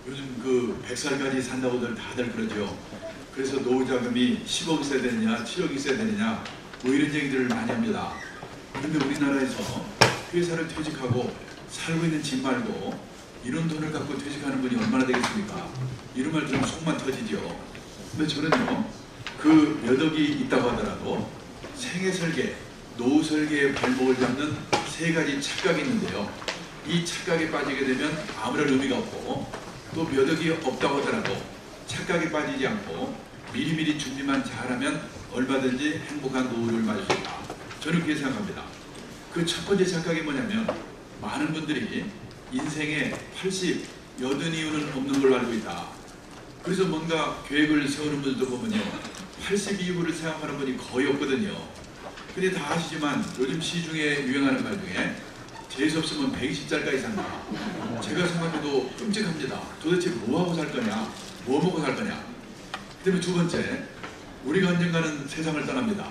요즘 그 100살까지 산다고들 다들 그러죠. 그래서 노후자금이 10억 있어야 되느냐 7억 있어야 되느냐 뭐 이런 얘기들을 많이 합니다. 그런데 우리나라에서 회사를 퇴직하고 살고 있는 집 말고 이런 돈을 갖고 퇴직하는 분이 얼마나 되겠습니까? 이런 말 들으면 속만 터지죠. 근데 저는요, 그 몇 억이 있다고 하더라도 생애 설계, 노후 설계의 발목을 잡는 세 가지 착각이 있는데요. 이 착각에 빠지게 되면 아무런 의미가 없고 또 몇 억이 없다고 하더라도 착각에 빠지지 않고 미리미리 준비만 잘하면 얼마든지 행복한 노후를 맞을 수 있다. 저는 그렇게 생각합니다. 그 첫 번째 착각이 뭐냐면 많은 분들이 인생에 80, 80 이후는 없는 걸로 알고 있다. 그래서 뭔가 계획을 세우는 분들도 보면요, 80 이후를 생각하는 분이 거의 없거든요. 근데 다 아시지만 요즘 시중에 유행하는 말 중에 재수없으면 120살까지 산다. 제가 생각해도 끔찍합니다. 도대체 뭐하고 살 거냐, 뭐 먹고 살 거냐. 그다음에 두 번째, 우리가 언젠가는 세상을 떠납니다.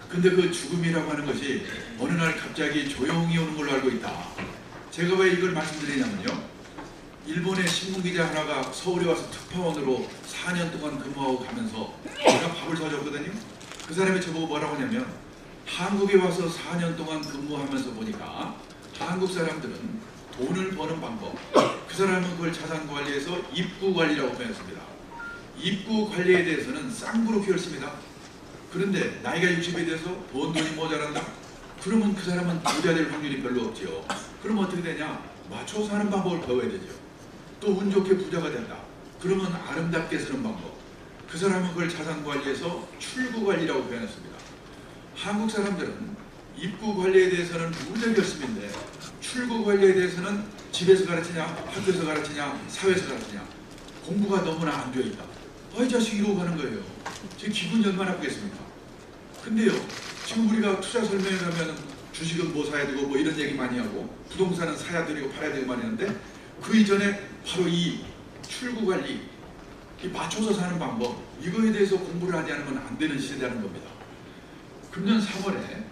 근데 그 죽음이라고 하는 것이 어느 날 갑자기 조용히 오는 걸로 알고 있다. 제가 왜 이걸 말씀드리냐면요, 일본의 신문기자 하나가 서울에 와서 특파원으로 4년 동안 근무하고 가면서 제가 밥을 사줬거든요. 그 사람이 저보고 뭐라고 하냐면, 한국에 와서 4년 동안 근무하면서 보니까 한국 사람들은 돈을 버는 방법, 그 사람은 그걸 자산관리에서 입구관리라고 표현했습니다. 입구관리에 대해서는 쌍그룹 열심이다. 그런데 나이가 60에 돼서 번 돈이 모자란다? 그러면 그 사람은 부자 될 확률이 별로 없죠. 그럼 어떻게 되냐? 맞춰 사는 방법을 배워야 되죠. 또 운 좋게 부자가 된다. 그러면 아름답게 쓰는 방법. 그 사람은 그걸 자산관리에서 출구관리라고 표현했습니다. 한국 사람들은 입구관리에 대해서는 무지하게 열심인데 출구관리에 대해서는 집에서 가르치냐, 학교에서 가르치냐, 사회에서 가르치냐. 공부가 너무나 안 되어 있다. 이 자식 이러고 가는 거예요. 제 기분이 얼마나 나쁘겠습니까? 근데요, 지금 우리가 투자 설명회 가면 주식은 뭐 사야 되고 뭐 이런 얘기 많이 하고 부동산은 사야 되고 팔아야 되고 많이 하는데 그 이전에 바로 이 출구관리, 이 맞춰서 사는 방법, 이거에 대해서 공부를 하지 않으면 안 되는 시대라는 겁니다. 금년 3월에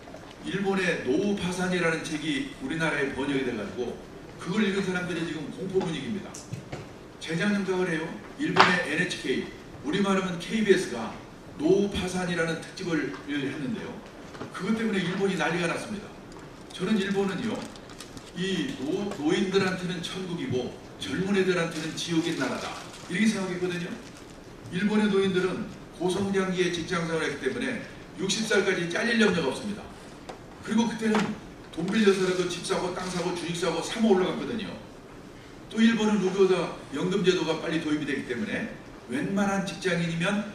일본의 노후 파산이라는 책이 우리나라에 번역이 돼가지고 그걸 읽은 사람들이 지금 공포 분위기입니다. 재작년 가을에요, 일본의 NHK, 우리말하면 KBS가 노후 파산이라는 특집을 했는데요. 그것 때문에 일본이 난리가 났습니다. 저는 일본은요, 이 노인들한테는 천국이고 젊은 애들한테는 지옥인 나라다, 이렇게 생각했거든요. 일본의 노인들은 고성장기에 직장생활을 했기 때문에 60살까지 잘릴 염려가 없습니다. 그리고 그때는 돈 빌려서라도 집 사고 땅 사고 주식 사고 3호 올라갔거든요. 또 일본은 노조다 연금제도가 빨리 도입이 되기 때문에 웬만한 직장인이면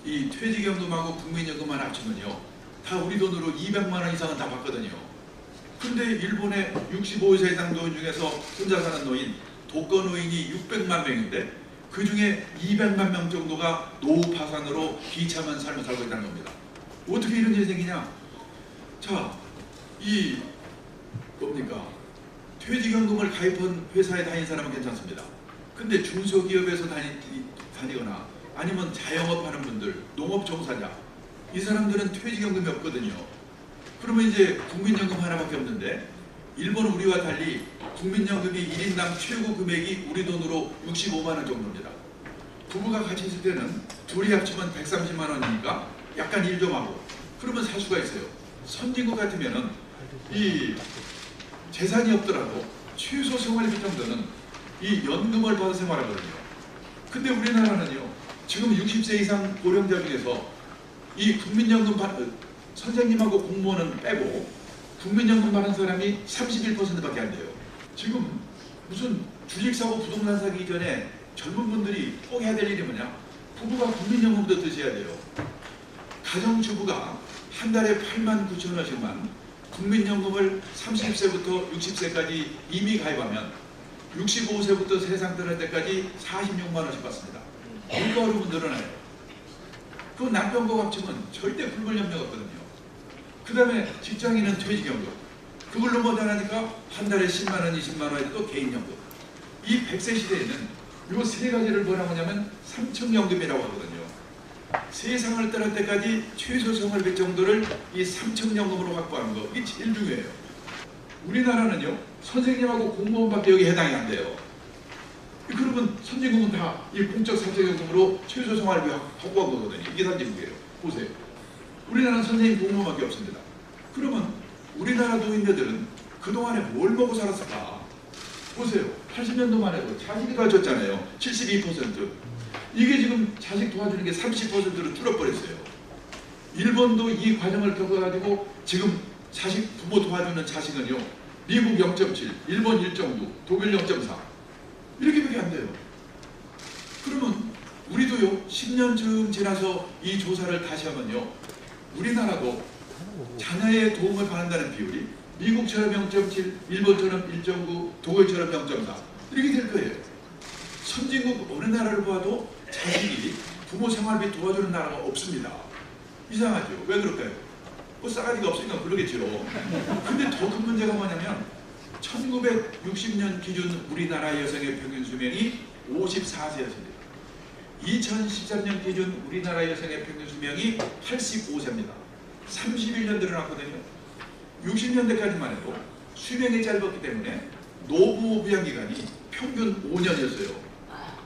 이 퇴직연금하고 국민연금만 합치면요, 다 우리 돈으로 200만 원 이상은 다 받거든요. 근데 일본의 65세 이상 노인 중에서 혼자 사는 노인, 독거 노인이 600만 명인데 그 중에 200만 명 정도가 노후 파산으로 비참한 삶을 살고 있다는 겁니다. 어떻게 이런 일이 생기냐? 자, 이 뭡니까? 퇴직연금을 가입한 회사에 다닌 사람은 괜찮습니다. 근데 중소기업에서 다니거나 아니면 자영업하는 분들, 농업 종사자, 이 사람들은 퇴직연금이 없거든요. 그러면 이제 국민연금 하나밖에 없는데 일본은 우리와 달리 국민연금이 1인당 최고 금액이 우리 돈으로 65만 원 정도입니다. 부부가 같이 있을 때는 둘이 합치면 130만 원이니까 약간 일 좀 하고 그러면 살 수가 있어요. 선진국 같으면은 이 재산이 없더라도 최소 생활비 정도는 이 연금을 받아 생활하거든요. 근데 우리나라는요, 지금 60세 이상 고령자 중에서 이 국민연금 선생님하고 공무원은 빼고 국민연금 받은 사람이 31%밖에 안 돼요. 지금 무슨 주식사고 부동산 사기 전에 젊은 분들이 꼭 해야 될 일이 뭐냐? 부부가 국민연금도 드셔야 돼요. 가정주부가 한 달에 89,000원씩만 국민연금을 30세부터 60세까지 이미 가입하면 65세부터 세상 떠날 때까지 46만 원씩 받습니다. 물가 오르면 늘어나요. 그 남편과 합치면 절대 굶을 염려가 없거든요. 그 다음에 직장인은 퇴직연금, 그걸로 못하니까 한 달에 10만 원, 20만 원에 또 개인연금. 이 100세 시대에는 이 세 가지를 뭐라고 하냐면 삼청연금이라고 하거든요. 세상을 떠날 때까지 최소 생활비 정도를 이 삼청연금으로 확보하는 거, 이게 제일 중요해요. 우리나라는요, 선생님하고 공무원밖에 여기 해당이 안 돼요. 그러면 선진국은 다 이 공적 사적연금으로 최소 생활비 하고 간 거거든요. 이게 선진국이에요. 보세요. 우리나라는 선생님 공무원밖에 없습니다. 그러면 우리나라 노인네들은 그동안에 뭘 먹고 살았을까? 보세요. 80년도만 해도 자식이 도와줬잖아요. 72%. 이게 지금 자식 도와주는 게 30%로 줄어버렸어요. 일본도 이 과정을 겪어가지고 지금 자식 부모 도와주는 자식은요. 미국 0.7, 일본 1.9, 독일 0.4 이렇게밖에 안 돼요. 그러면 우리도요. 10년쯤 지나서 이 조사를 다시 하면요. 우리나라도 자녀의 도움을 받는다는 비율이 미국처럼 0.7, 일본처럼 1.9, 독일처럼 0.4 이렇게 될 거예요. 선진국 어느 나라를 봐도 자식이 부모 생활비 도와주는 나라가 없습니다. 이상하죠? 왜 그럴까요? 뭐 싸가지가 없으니까 그러겠죠. 근데 더 큰 문제가 뭐냐면 1960년 기준 우리나라 여성의 평균 수명이 54세였습니다. 2013년 기준 우리나라 여성의 평균 수명이 85세입니다. 31년 늘어났거든요. 60년대까지만 해도 수명이 짧았기 때문에 노부 부양기간이 평균 5년이었어요.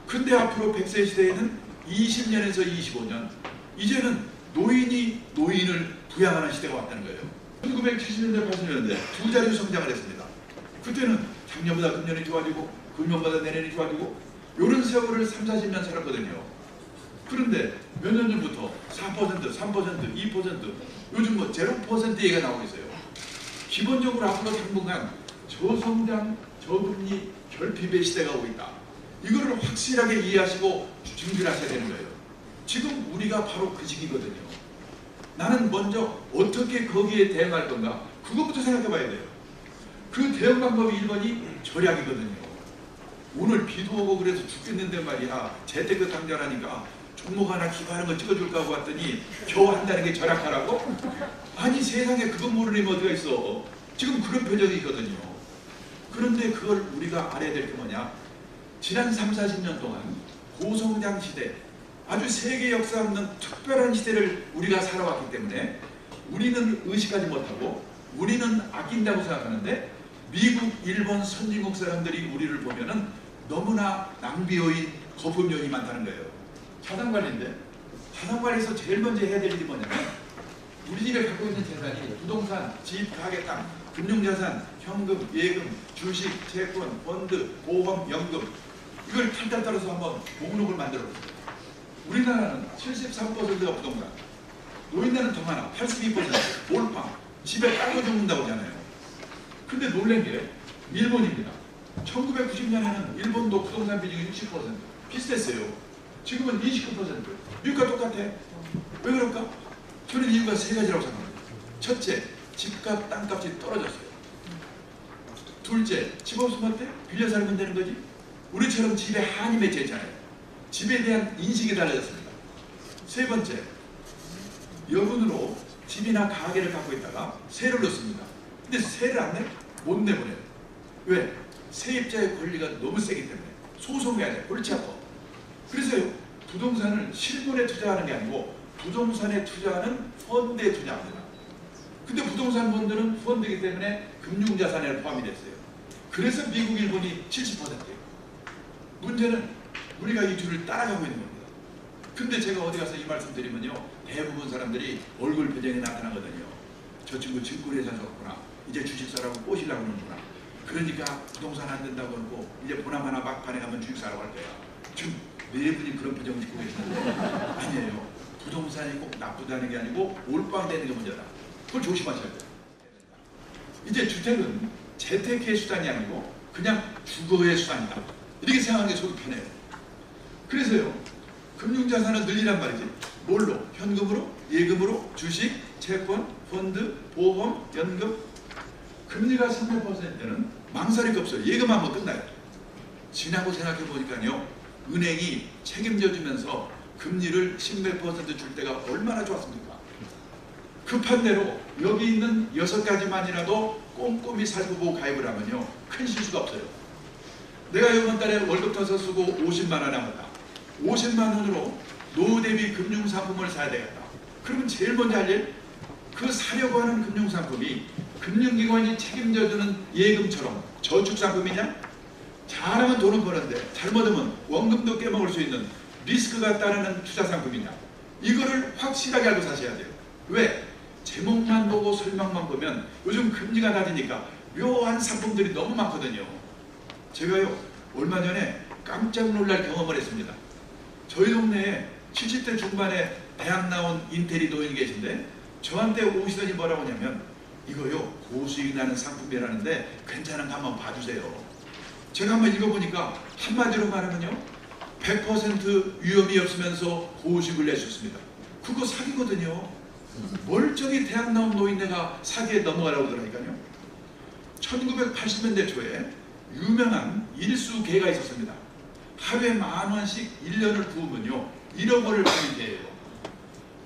근데 앞으로 100세 시대에는 20년에서 25년, 이제는 노인이 노인을 부양하는 시대가 왔다는 거예요. 1970년대, 80년대 두 자리 성장을 했습니다. 그때는 작년보다 금년이 좋아지고 금년보다 내년이 좋아지고 이런 세월을 3, 40년 살았거든요. 그런데 몇 년 전부터 4%, 3%, 2%, 요즘 뭐 0% 얘기가 나오고 있어요. 기본적으로 앞으로 당분간 저성장, 저금리, 결핍의 시대가 오고 있다. 이거를 확실하게 이해하시고 준비를 하셔야 되는 거예요. 지금 우리가 바로 그 시기거든요. 나는 먼저 어떻게 거기에 대응할 건가? 그것부터 생각해 봐야 돼요. 그 대응 방법이 1번이 절약이거든요. 오늘 비도 오고 그래서 죽겠는데 말이야. 재테크 당전하니까 종목 하나 기부하는 거 찍어줄까 하고 왔더니 겨우 한다는 게 절약하라고? 아니 세상에 그거 모르는 애가 어디가 있어. 지금 그런 표정이 있거든요. 그런데 그걸 우리가 알아야 될 게 뭐냐? 지난 3, 40년 동안 고성장 시대, 아주 세계 역사 없는 특별한 시대를 우리가 살아왔기 때문에 우리는 의식하지 못하고 우리는 아낀다고 생각하는데 미국, 일본, 선진국 사람들이 우리를 보면은 너무나 낭비 요인, 거품 요인이 많다는 거예요. 자산관리인데 자산관리에서 제일 먼저 해야 될 일이 뭐냐면 우리 집에 갖고 있는 재산이 부동산, 집, 가게, 땅, 금융자산, 현금, 예금, 주식, 채권, 펀드, 보험, 연금 이걸 탈탈 따라서 한번 목록을 만들어보세요. 우리나라는 73%가 부동산, 노인네는 더 많아. 82%, 몰빵, 집에 깔고 죽는다고 하잖아요. 근데 놀란 게 일본입니다. 1990년에는 일본도 부동산 비중이 60%, 비슷했어요. 지금은 29%. 미국과 똑같아. 왜 그럴까? 저는 이유가 세 가지라고 생각합니다. 첫째, 집값, 땅값이 떨어졌어요. 둘째, 집 없으면 어때? 빌려 살면 되는 거지? 우리처럼 집에 한이 맺혀 있잖아요. 집에 대한 인식이 달라졌습니다. 세 번째, 여분으로 집이나 가게를 갖고 있다가 세를 넣습니다. 근데 세를 안 내? 못 내보내요. 왜? 세입자의 권리가 너무 세기 때문에. 소송이 아니라 골치 아파. 그래서요, 부동산을 실물에 투자하는 게 아니고 부동산에 투자하는 펀드에 투자합니다. 근데 부동산 펀드는 펀드이기 때문에 금융자산에 포함이 됐어요. 그래서 미국, 일본이 70%예요. 문제는 우리가 이 줄을 따라가고 있는 겁니다. 근데 제가 어디 가서 이 말씀 드리면요, 대부분 사람들이 얼굴 표정이 나타나거든요. 저 친구 증권회사 줬구나. 이제 주식사라고 꼬시려고 그러는구나. 그러니까 부동산 안 된다고 그러고 이제 보나마나 막판에 가면 주식사라고 할 거야. 지금 네 분이 그런 표정 짓고 계시는데 아니에요. 부동산이 꼭 나쁘다는 게 아니고 올빵되는 게 문제다. 그걸 조심하셔야 돼요. 이제 주택은 재테크의 수단이 아니고 그냥 주거의 수단이다. 이렇게 생각하는 게 속이 편해요. 그래서요, 금융자산을 늘리란 말이지. 뭘로? 현금으로, 예금으로, 주식, 채권, 펀드, 보험, 연금. 금리가 3%는 망설일 거 없어요. 예금하면 끝나요. 지나고 생각해 보니까요, 은행이 책임져 주면서 금리를 10몇 % 줄 때가 얼마나 좋았습니까? 급한 대로 여기 있는 6가지만이라도 꼼꼼히 살펴보고 가입을 하면요, 큰 실수가 없어요. 내가 이번 달에 월급 터서 쓰고 50만 원 남았다. 50만 원으로 노후 대비 금융상품을 사야 되겠다. 그러면 제일 먼저 할 일, 그 사려고 하는 금융상품이 금융기관이 책임져주는 예금처럼 저축상품이냐? 잘하면 돈은 버는데 잘못하면 원금도 깨먹을 수 있는 리스크가 따르는 투자 상품이냐, 이거를 확실하게 알고 사셔야 돼요. 왜? 제목만 보고 설명만 보면 요즘 금리가 낮으니까 묘한 상품들이 너무 많거든요. 제가요 얼마 전에 깜짝 놀랄 경험을 했습니다. 저희 동네에 70대 중반에 대학 나온 인테리 노인이 계신데 저한테 오시더니 뭐라고 하냐면, 이거요 고수익 나는 상품이라는데 괜찮은가 한번 봐주세요. 제가 한번 읽어보니까 한마디로 말하면요 100% 위험이 없으면서 고수익을 낼 수 있습니다. 그거 사기거든요. 멀쩡히 대학 나온 노인네가 사기에 넘어가라고 그러니까요. 1980년대 초에 유명한 일수개가 있었습니다. 하루에 10,000원씩 1년을 부으면요 1억 원을 받는 개예요.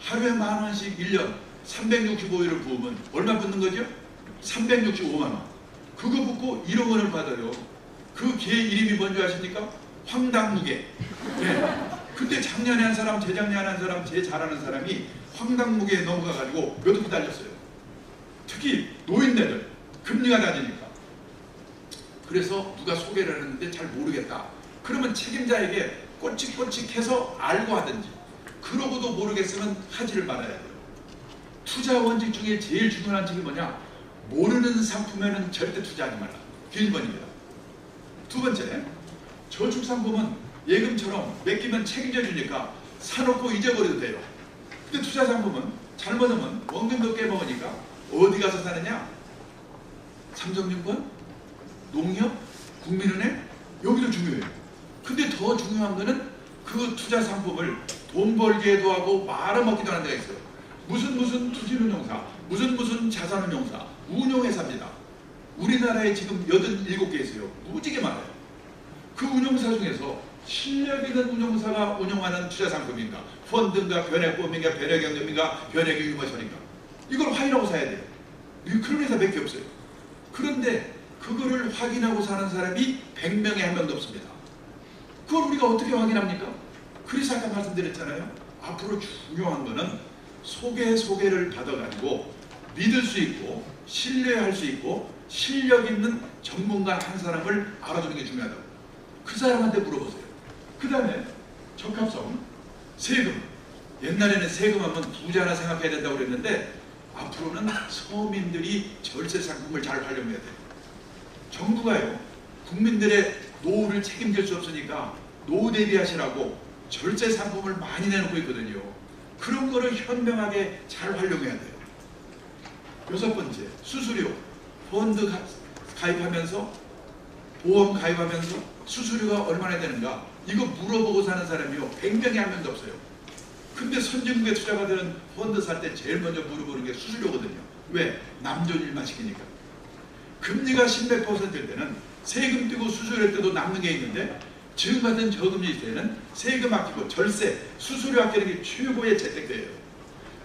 하루에 10,000원씩 1년 365일을 부으면 얼마 붙는 거죠? 365만 원. 그거 붙고 1억 원을 받아요. 그 개 이름이 뭔지 아십니까? 황당무개. 네. 근데 작년에 한 사람, 재작년에 한 사람, 제 잘하는 사람이 황당무게에 넘어가가지고 몇 億달렸어요. 특히 노인네들 금리가 낮으니까. 그래서 누가 소개를 하는데 잘 모르겠다. 그러면 책임자에게 꼬치꼬치해서 알고 하든지, 그러고도 모르겠으면 하지를 말아야 돼요. 투자 원칙 중에 제일 중요한 책이 뭐냐? 모르는 상품에는 절대 투자하지 말라. 1번입니다. 두 번째, 저축상품은 예금처럼 맡기면 책임져 주니까 사놓고 잊어버려도 돼요. 근데 투자상품은 잘못하면 원금도 깨먹으니까 어디 가서 사느냐? 삼성증권? 농협? 국민은행? 여기도 중요해요. 근데 더 중요한 거는 그 투자상품을 돈 벌기에도 하고 말아먹기도 하는 데가 있어요. 무슨 투자운용사, 무슨 자산운용사, 운용회사입니다. 우리나라에 지금 87개 있어요. 무지개 많아요. 그 운용사 중에서 실력 있는 운용사가 운영하는 투자상품인가, 펀드인가, 변액보험인가, 변액연금인가, 변액유무선인가, 이걸 확인하고 사야 돼요. 그런 회사 몇 개 없어요. 그런데 그거를 확인하고 사는 사람이 100명에 한 명도 없습니다. 그걸 우리가 어떻게 확인합니까? 그래서 아까 말씀드렸잖아요. 앞으로 중요한 거는 소개를 받아가지고 믿을 수 있고 신뢰할 수 있고 실력 있는 전문가 한 사람을 알아주는 게 중요하다고. 그 사람한테 물어보세요. 그 다음에 적합성, 세금. 옛날에는 세금하면 부자나 생각해야 된다고 그랬는데 앞으로는 서민들이 절세 상품을 잘 활용해야 돼요. 정부가요 국민들의 노후를 책임질 수 없으니까 노후 대비하시라고 절세 상품을 많이 내놓고 있거든요. 그런 거를 현명하게 잘 활용해야 돼요. 여섯 번째, 수수료. 펀드 가입하면서 보험 가입하면서 수수료가 얼마나 되는가, 이거 물어보고 사는 사람이요 100명에 한 명도 없어요. 근데 선진국에 투자가 되는 펀드 살 때 제일 먼저 물어보는 게 수수료거든요. 왜? 남존 일만 시키니까. 금리가 10몇 %일 때는 세금 떼고 수수료 때도 남는 게 있는데, 지금 같은 저금리 때는 세금 아끼고 절세, 수수료 아끼는 게 최고의 재테크예요.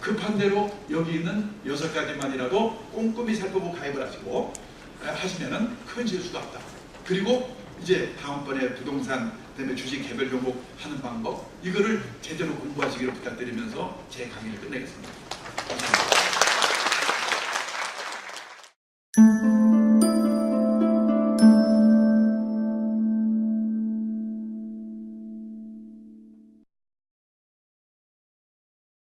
급한 대로 여기 있는 6가지만이라도 꼼꼼히 살펴보고 가입을 하시고 하시면은 큰 실수가 없다. 그리고 이제 다음번에 부동산 그다음에 주식 개별 종목 하는 방법, 이거를 제대로 공부하시기를 부탁드리면서 제 강의를 끝내겠습니다. 감사합니다.